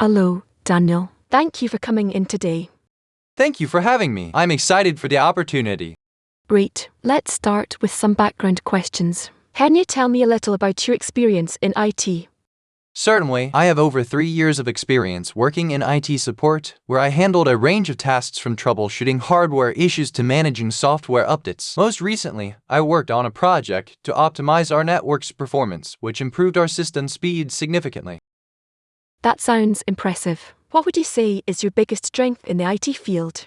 Hello, Daniel. Thank you for coming in today. Thank you for having me. I'm excited for the opportunity. Great. Let's start with some background questions. Can you tell me a little about your experience in IT? Certainly, I have over 3 years of experience working in IT support, where I handled a range of tasks from troubleshooting hardware issues to managing software updates. Most recently, I worked on a project to optimize our network's performance, which improved our system speed significantly. That sounds impressive. What would you say is your biggest strength in the IT field?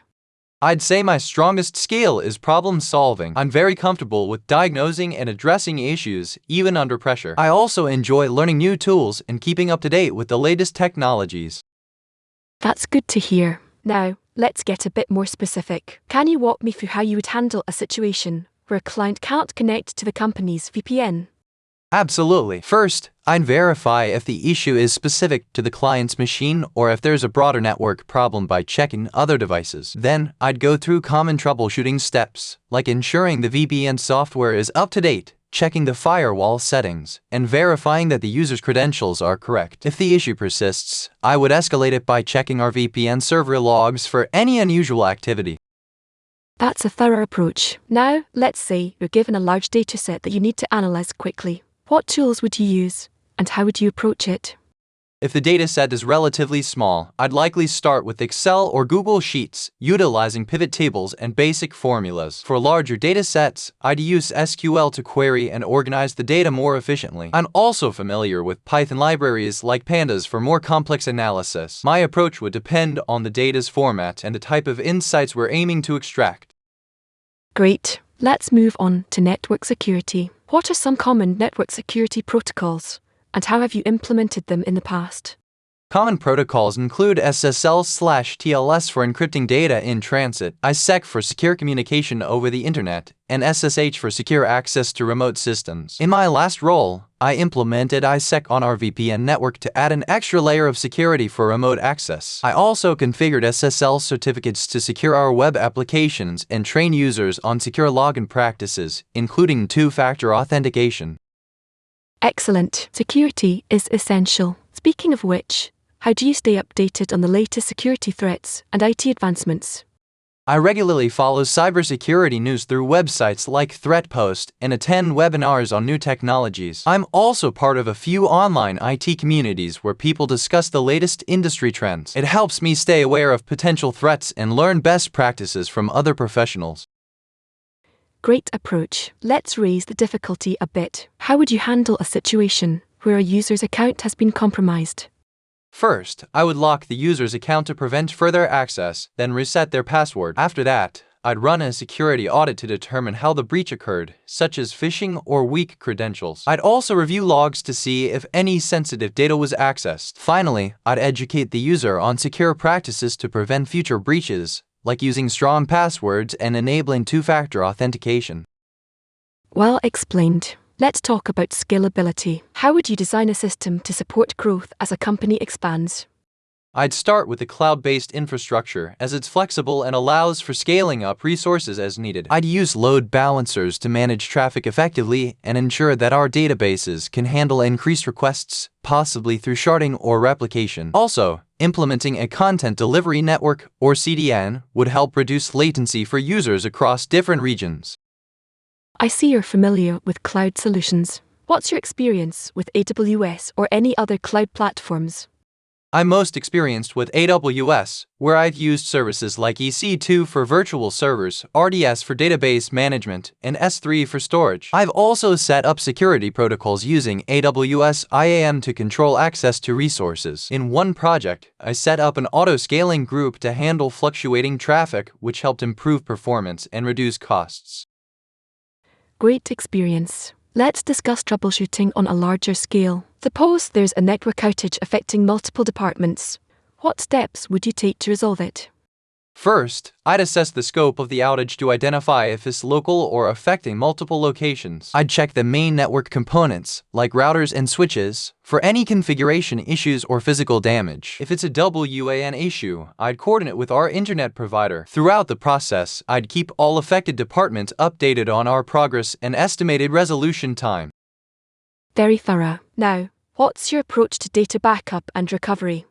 I'd say my strongest skill is problem solving. I'm very comfortable with diagnosing and addressing issues, even under pressure. I also enjoy learning new tools and keeping up to date with the latest technologies. That's good to hear. Now, let's get a bit more specific. Can you walk me through how you would handle a situation where a client can't connect to the company's VPN? Absolutely. First, I'd verify if the issue is specific to the client's machine or if there's a broader network problem by checking other devices. Then, I'd go through common troubleshooting steps, like ensuring the VPN software is up to date, checking the firewall settings, and verifying that the user's credentials are correct. If the issue persists, I would escalate it by checking our VPN server logs for any unusual activity. That's a thorough approach. Now, let's say you're given a large dataset that you need to analyze quickly. What tools would you use, and how would you approach it? If the dataset is relatively small, I'd likely start with Excel or Google Sheets, utilizing pivot tables and basic formulas. For larger datasets, I'd use SQL to query and organize the data more efficiently. I'm also familiar with Python libraries like Pandas for more complex analysis. My approach would depend on the data's format and the type of insights we're aiming to extract. Great. Let's move on to network security. What are some common network security protocols, and how have you implemented them in the past? Common protocols include SSL/TLS for encrypting data in transit, ISEC for secure communication over the internet, and SSH for secure access to remote systems. In my last role, I implemented ISEC on our VPN network to add an extra layer of security for remote access. I also configured SSL certificates to secure our web applications and train users on secure login practices, including two-factor authentication. Excellent. Security is essential. Speaking of which, how do you stay updated on the latest security threats and IT advancements? I regularly follow cybersecurity news through websites like ThreatPost and attend webinars on new technologies. I'm also part of a few online IT communities where people discuss the latest industry trends. It helps me stay aware of potential threats and learn best practices from other professionals. Great approach. Let's raise the difficulty a bit. How would you handle a situation where a user's account has been compromised? First, I would lock the user's account to prevent further access, then reset their password. After that, I'd run a security audit to determine how the breach occurred, such as phishing or weak credentials. I'd also review logs to see if any sensitive data was accessed. Finally, I'd educate the user on secure practices to prevent future breaches, like using strong passwords and enabling two-factor authentication. Well explained. Let's talk about scalability. How would you design a system to support growth as a company expands? I'd start with a cloud-based infrastructure, as it's flexible and allows for scaling up resources as needed. I'd use load balancers to manage traffic effectively and ensure that our databases can handle increased requests, possibly through sharding or replication. Also, implementing a content delivery network, or CDN, would help reduce latency for users across different regions. I see you're familiar with cloud solutions. What's your experience with AWS or any other cloud platforms? I'm most experienced with AWS, where I've used services like EC2 for virtual servers, RDS for database management, and S3 for storage. I've also set up security protocols using AWS IAM to control access to resources. In one project, I set up an auto-scaling group to handle fluctuating traffic, which helped improve performance and reduce costs. Great experience. Let's discuss troubleshooting on a larger scale. Suppose there's a network outage affecting multiple departments. What steps would you take to resolve it? First, I'd assess the scope of the outage to identify if it's local or affecting multiple locations. I'd check the main network components, like routers and switches, for any configuration issues or physical damage. If it's a WAN issue, I'd coordinate with our internet provider. Throughout the process, I'd keep all affected departments updated on our progress and estimated resolution time. Very thorough. Now, what's your approach to data backup and recovery?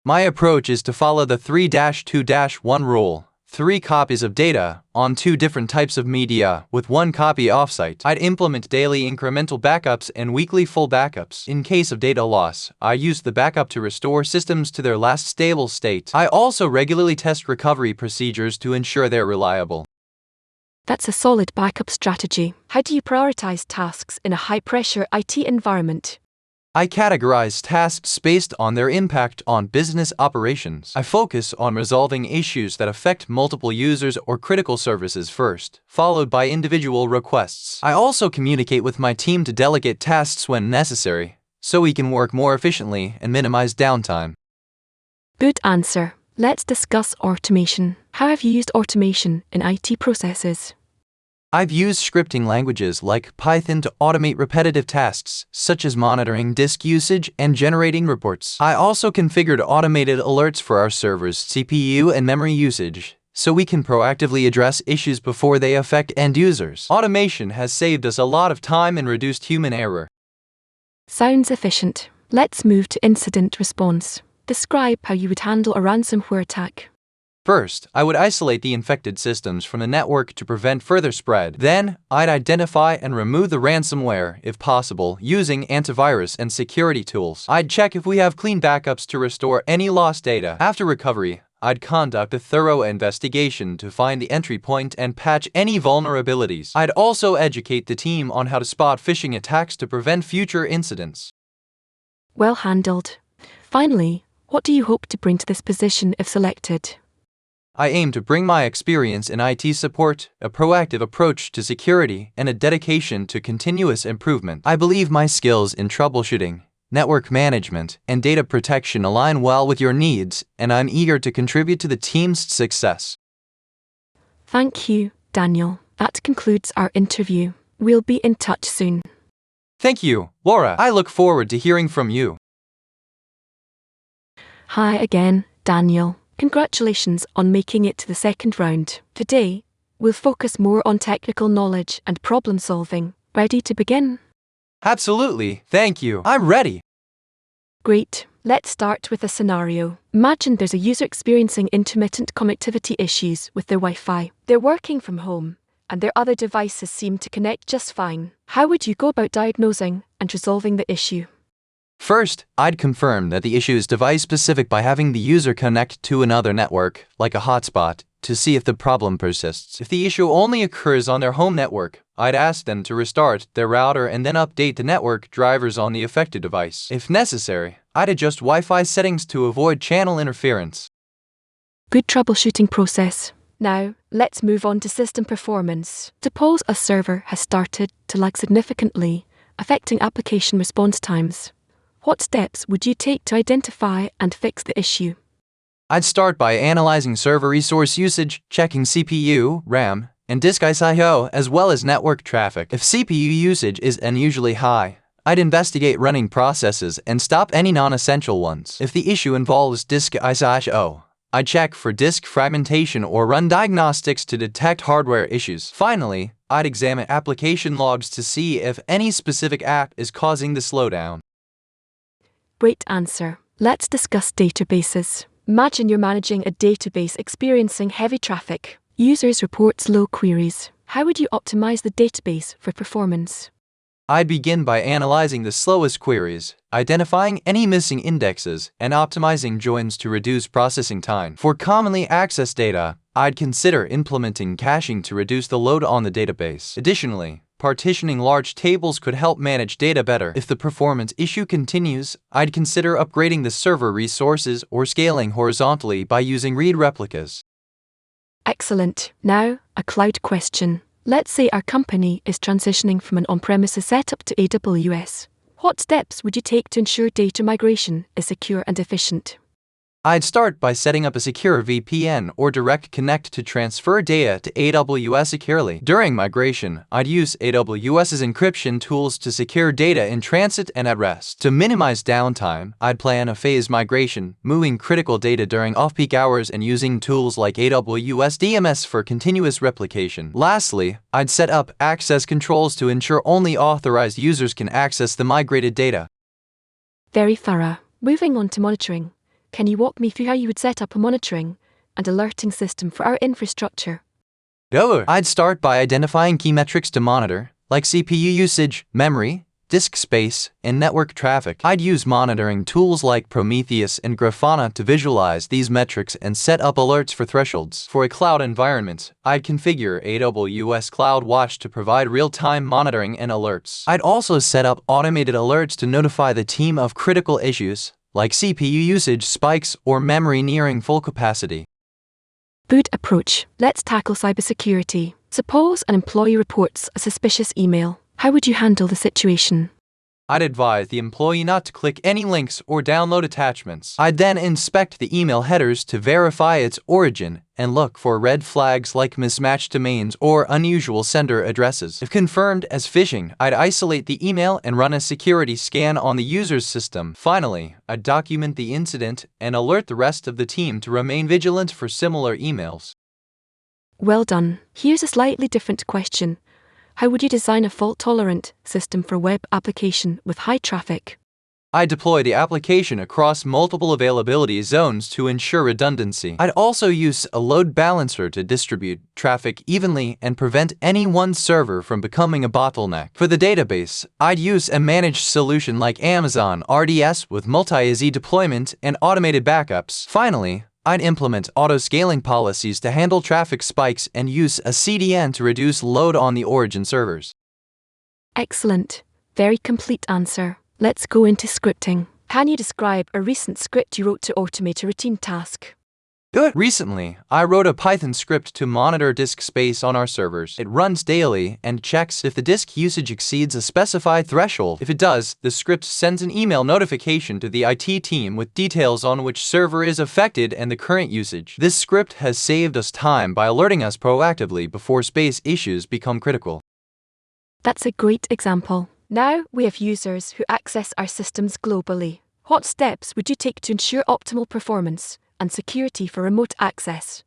My approach is to follow the 3-2-1 rule. 3 copies of data on 2 different types of media with 1 copy offsite. I'd implement daily incremental backups and weekly full backups. In case of data loss, I use the backup to restore systems to their last stable state. I also regularly test recovery procedures to ensure they're reliable. That's a solid backup strategy. How do you prioritize tasks in a high-pressure IT environment? I categorize tasks based on their impact on business operations. I focus on resolving issues that affect multiple users or critical services first, followed by individual requests. I also communicate with my team to delegate tasks when necessary, so we can work more efficiently and minimize downtime. Good answer. Let's discuss automation. How have you used automation in IT processes? I've used scripting languages like Python to automate repetitive tasks, such as monitoring disk usage and generating reports. I also configured automated alerts for our servers' CPU and memory usage, so we can proactively address issues before they affect end users. Automation has saved us a lot of time and reduced human error. Sounds efficient. Let's move to incident response. Describe how you would handle a ransomware attack. First, I would isolate the infected systems from the network to prevent further spread. Then, I'd identify and remove the ransomware, if possible, using antivirus and security tools. I'd check if we have clean backups to restore any lost data. After recovery, I'd conduct a thorough investigation to find the entry point and patch any vulnerabilities. I'd also educate the team on how to spot phishing attacks to prevent future incidents. Well handled. Finally, what do you hope to bring to this position if selected? I aim to bring my experience in IT support, a proactive approach to security, and a dedication to continuous improvement. I believe my skills in troubleshooting, network management, and data protection align well with your needs, and I'm eager to contribute to the team's success. Thank you, Daniel. That concludes our interview. We'll be in touch soon. Thank you, Laura. I look forward to hearing from you. Hi again, Daniel. Congratulations on making it to the second round. Today, we'll focus more on technical knowledge and problem solving. Ready to begin? Absolutely, thank you. I'm ready. Great. Let's start with a scenario. Imagine there's a user experiencing intermittent connectivity issues with their Wi-Fi. They're working from home, and their other devices seem to connect just fine. How would you go about diagnosing and resolving the issue? First, I'd confirm that the issue is device-specific by having the user connect to another network, like a hotspot, to see if the problem persists. If the issue only occurs on their home network, I'd ask them to restart their router and then update the network drivers on the affected device. If necessary, I'd adjust Wi-Fi settings to avoid channel interference. Good troubleshooting process. Now, let's move on to system performance. Suppose a server has started to lag significantly, affecting application response times. What steps would you take to identify and fix the issue? I'd start by analyzing server resource usage, checking CPU, RAM, and disk IO, as well as network traffic. If CPU usage is unusually high, I'd investigate running processes and stop any non-essential ones. If the issue involves disk IO, I'd check for disk fragmentation or run diagnostics to detect hardware issues. Finally, I'd examine application logs to see if any specific app is causing the slowdown. Great answer. Let's discuss databases. Imagine you're managing a database experiencing heavy traffic. Users report slow queries. How would you optimize the database for performance? I'd begin by analyzing the slowest queries, identifying any missing indexes, and optimizing joins to reduce processing time. For commonly accessed data, I'd consider implementing caching to reduce the load on the database. Additionally, partitioning large tables could help manage data better. If the performance issue continues, I'd consider upgrading the server resources or scaling horizontally by using read replicas. Excellent. Now, a cloud question. Let's say our company is transitioning from an on-premises setup to AWS. What steps would you take to ensure data migration is secure and efficient? I'd start by setting up a secure VPN or direct connect to transfer data to AWS securely. During migration, I'd use AWS's encryption tools to secure data in transit and at rest. To minimize downtime, I'd plan a phased migration, moving critical data during off-peak hours and using tools like AWS DMS for continuous replication. Lastly, I'd set up access controls to ensure only authorized users can access the migrated data. Very thorough. Moving on to monitoring. Can you walk me through how you would set up a monitoring and alerting system for our infrastructure? Sure. I'd start by identifying key metrics to monitor, like CPU usage, memory, disk space, and network traffic. I'd use monitoring tools like Prometheus and Grafana to visualize these metrics and set up alerts for thresholds. For a cloud environment, I'd configure AWS CloudWatch to provide real-time monitoring and alerts. I'd also set up automated alerts to notify the team of critical issues, like CPU usage spikes or memory nearing full capacity. Good approach. Let's tackle cybersecurity. Suppose an employee reports a suspicious email. How would you handle the situation? I'd advise the employee not to click any links or download attachments. I'd then inspect the email headers to verify its origin and look for red flags like mismatched domains or unusual sender addresses. If confirmed as phishing, I'd isolate the email and run a security scan on the user's system. Finally, I'd document the incident and alert the rest of the team to remain vigilant for similar emails. Well done. Here's a slightly different question. How would you design a fault-tolerant system for a web application with high traffic? I deploy the application across multiple availability zones to ensure redundancy. I'd also use a load balancer to distribute traffic evenly and prevent any one server from becoming a bottleneck. For the database, I'd use a managed solution like Amazon RDS with multi-AZ deployment and automated backups. Finally, I'd implement auto-scaling policies to handle traffic spikes and use a CDN to reduce load on the origin servers. Excellent. Very complete answer. Let's go into scripting. Can you describe a recent script you wrote to automate a routine task? Good. Recently, I wrote a Python script to monitor disk space on our servers. It runs daily and checks if the disk usage exceeds a specified threshold. If it does, the script sends an email notification to the IT team with details on which server is affected and the current usage. This script has saved us time by alerting us proactively before space issues become critical. That's a great example. Now we have users who access our systems globally. What steps would you take to ensure optimal performance and security for remote access?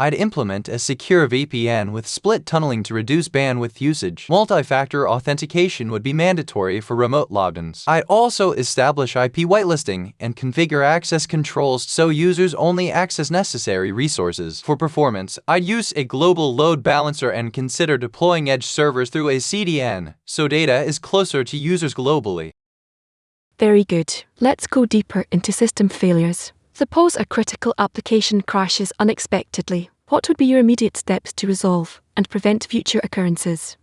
I'd implement a secure VPN with split tunneling to reduce bandwidth usage. Multi-factor authentication would be mandatory for remote logins. I'd also establish IP whitelisting and configure access controls so users only access necessary resources. For performance, I'd use a global load balancer and consider deploying edge servers through a CDN, so data is closer to users globally. Very good. Let's go deeper into system failures. Suppose a critical application crashes unexpectedly. What would be your immediate steps to resolve and prevent future occurrences?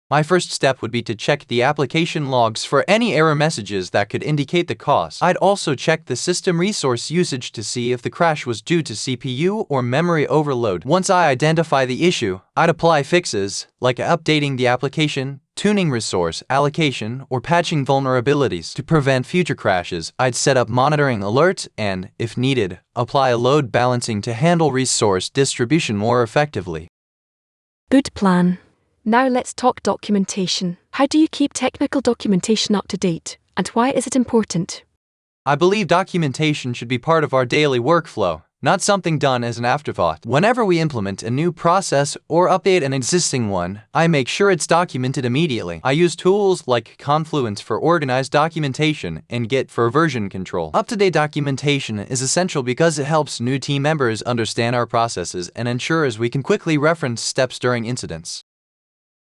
My first step would be to check the application logs for any error messages that could indicate the cause. I'd also check the system resource usage to see if the crash was due to CPU or memory overload. Once I identify the issue, I'd apply fixes, like updating the application, tuning resource allocation, or patching vulnerabilities. To prevent future crashes, I'd set up monitoring alerts and, if needed, apply a load balancing to handle resource distribution more effectively. Good plan. Now let's talk documentation. How do you keep technical documentation up to date, and why is it important? I believe documentation should be part of our daily workflow, not something done as an afterthought. Whenever we implement a new process or update an existing one, I make sure it's documented immediately. I use tools like Confluence for organized documentation and Git for version control. Up-to-date documentation is essential because it helps new team members understand our processes and ensures we can quickly reference steps during incidents.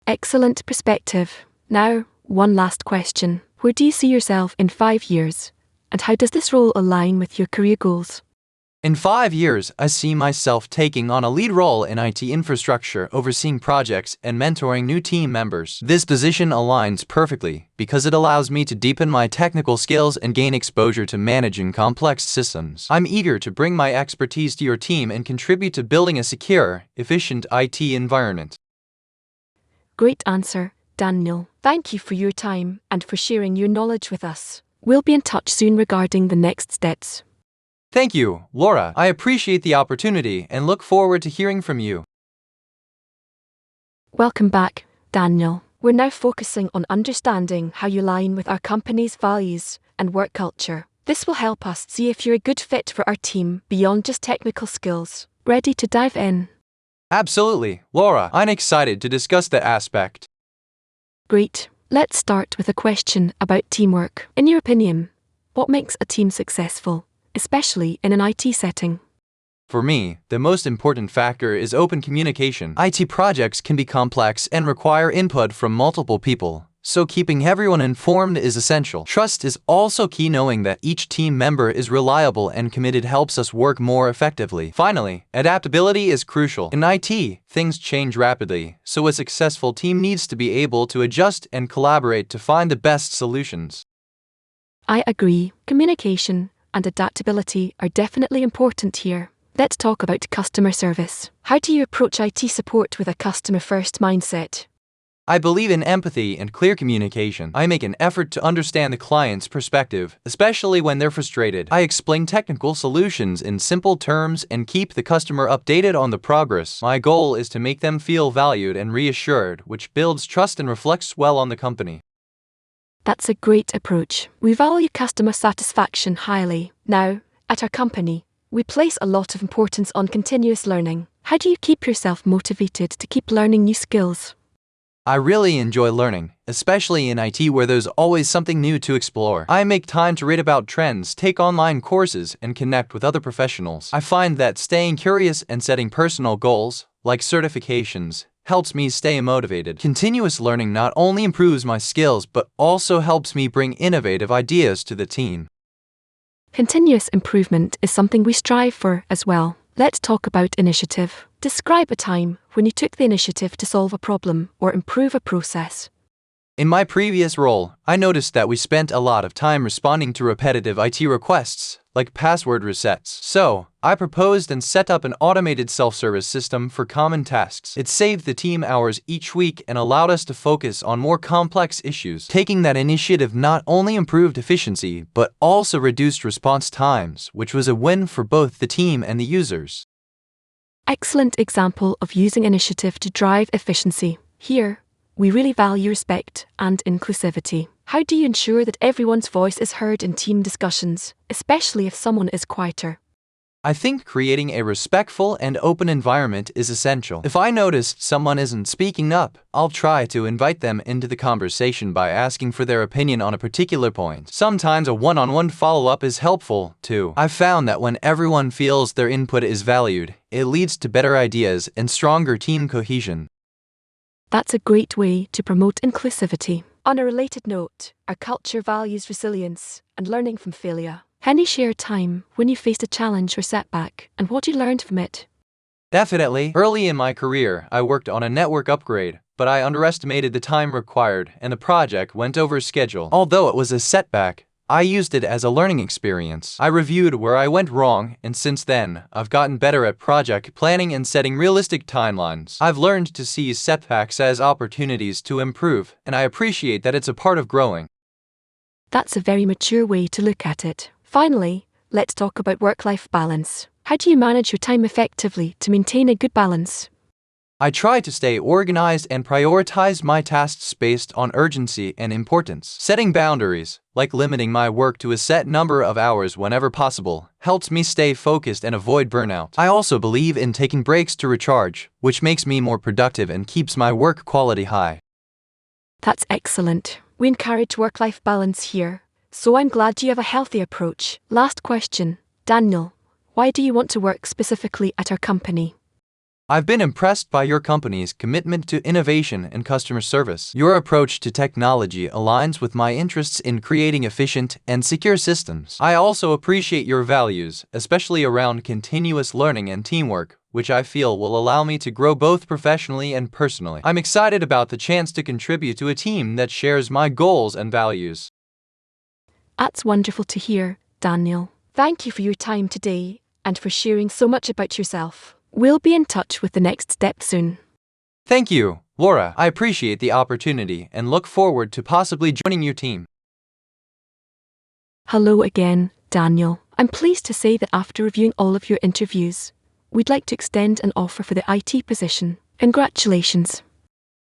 Excellent perspective. Now, one last question. Where do you see yourself in 5 years? And how does this role align with your career goals? In 5 years, I see myself taking on a lead role in IT infrastructure, overseeing projects and mentoring new team members. This position aligns perfectly because it allows me to deepen my technical skills and gain exposure to managing complex systems. I'm eager to bring my expertise to your team and contribute to building a secure, efficient IT environment. Great answer, Daniel. Thank you for your time and for sharing your knowledge with us. We'll be in touch soon regarding the next steps. Thank you, Laura. I appreciate the opportunity and look forward to hearing from you. Welcome back, Daniel. We're now focusing on understanding how you align with our company's values and work culture. This will help us see if you're a good fit for our team beyond just technical skills. Ready to dive in? Absolutely, Laura. I'm excited to discuss that aspect. Great. Let's start with a question about teamwork. In your opinion, what makes a team successful? especially in an IT setting? For me, the most important factor is open communication. IT projects can be complex and require input from multiple people, so keeping everyone informed is essential. Trust is also key. Knowing that each team member is reliable and committed helps us work more effectively. Finally, adaptability is crucial. In IT, things change rapidly, so a successful team needs to be able to adjust and collaborate to find the best solutions. I agree. Communication and adaptability are definitely important here. Let's talk about customer service. How do you approach IT support with a customer-first mindset? I believe in empathy and clear communication. I make an effort to understand the client's perspective, especially when they're frustrated. I explain technical solutions in simple terms and keep the customer updated on the progress. My goal is to make them feel valued and reassured, which builds trust and reflects well on the company. That's a great approach. We value customer satisfaction highly. Now, at our company, we place a lot of importance on continuous learning. How do you keep yourself motivated to keep learning new skills? I really enjoy learning, especially in IT where there's always something new to explore. I make time to read about trends, take online courses, and connect with other professionals. I find that staying curious and setting personal goals, like certifications, helps me stay motivated. Continuous learning not only improves my skills but also helps me bring innovative ideas to the team. Continuous improvement is something we strive for as well. Let's talk about initiative. Describe a time when you took the initiative to solve a problem or improve a process. In my previous role, I noticed that we spent a lot of time responding to repetitive IT requests, like password resets. So, I proposed and set up an automated self-service system for common tasks. It saved the team hours each week and allowed us to focus on more complex issues. Taking that initiative not only improved efficiency, but also reduced response times, which was a win for both the team and the users. Excellent example of using initiative to drive efficiency. Here, we really value respect and inclusivity. How do you ensure that everyone's voice is heard in team discussions, especially if someone is quieter? I think creating a respectful and open environment is essential. If I notice someone isn't speaking up, I'll try to invite them into the conversation by asking for their opinion on a particular point. Sometimes a one-on-one follow-up is helpful, too. I've found that when everyone feels their input is valued, it leads to better ideas and stronger team cohesion. That's a great way to promote inclusivity. On a related note, our culture values resilience and learning from failure. Can you share a time when you faced a challenge or setback and what you learned from it? Definitely. Early in my career, I worked on a network upgrade, but I underestimated the time required and the project went over schedule. Although it was a setback, I used it as a learning experience. I reviewed where I went wrong, and since then, I've gotten better at project planning and setting realistic timelines. I've learned to see setbacks as opportunities to improve, and I appreciate that it's a part of growing. That's a very mature way to look at it. Finally, let's talk about work-life balance. How do you manage your time effectively to maintain a good balance? I try to stay organized and prioritize my tasks based on urgency and importance. Setting boundaries, like limiting my work to a set number of hours whenever possible, helps me stay focused and avoid burnout. I also believe in taking breaks to recharge, which makes me more productive and keeps my work quality high. That's excellent. We encourage work-life balance here, so I'm glad you have a healthy approach. Last question, Daniel. Why do you want to work specifically at our company? I've been impressed by your company's commitment to innovation and customer service. Your approach to technology aligns with my interests in creating efficient and secure systems. I also appreciate your values, especially around continuous learning and teamwork, which I feel will allow me to grow both professionally and personally. I'm excited about the chance to contribute to a team that shares my goals and values. That's wonderful to hear, Daniel. Thank you for your time today and for sharing so much about yourself. We'll be in touch with the next step soon. Thank you, Laura. I appreciate the opportunity and look forward to possibly joining your team. Hello again, Daniel. I'm pleased to say that after reviewing all of your interviews, we'd like to extend an offer for the IT position. Congratulations.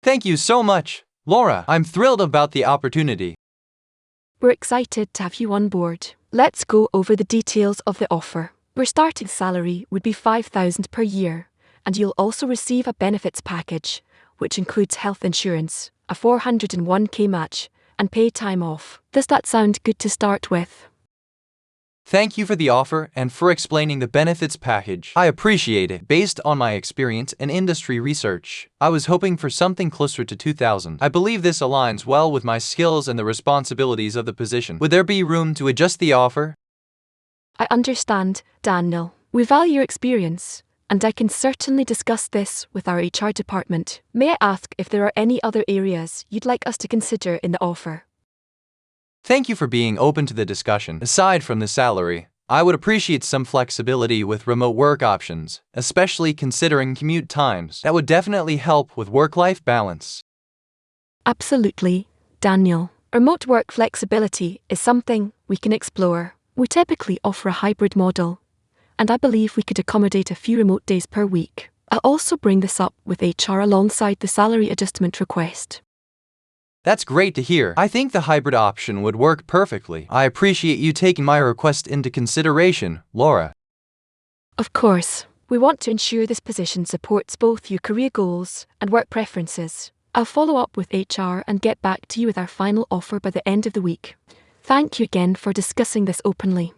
Thank you so much, Laura. I'm thrilled about the opportunity. We're excited to have you on board. Let's go over the details of the offer. Your starting salary would be $5,000 per year, and you'll also receive a benefits package, which includes health insurance, a 401k match, and paid time off. Does that sound good to start with? Thank you for the offer and for explaining the benefits package. I appreciate it. Based on my experience and industry research, I was hoping for something closer to 2,000. I believe this aligns well with my skills and the responsibilities of the position. Would there be room to adjust the offer? I understand, Daniel. We value your experience, and I can certainly discuss this with our HR department. May I ask if there are any other areas you'd like us to consider in the offer? Thank you for being open to the discussion. Aside from the salary, I would appreciate some flexibility with remote work options, especially considering commute times. That would definitely help with work-life balance. Absolutely, Daniel. Remote work flexibility is something we can explore. We typically offer a hybrid model, and I believe we could accommodate a few remote days per week. I'll also bring this up with HR alongside the salary adjustment request. That's great to hear. I think the hybrid option would work perfectly. I appreciate you taking my request into consideration, Laura. Of course, we want to ensure this position supports both your career goals and work preferences. I'll follow up with HR and get back to you with our final offer by the end of the week. Thank you again for discussing this openly.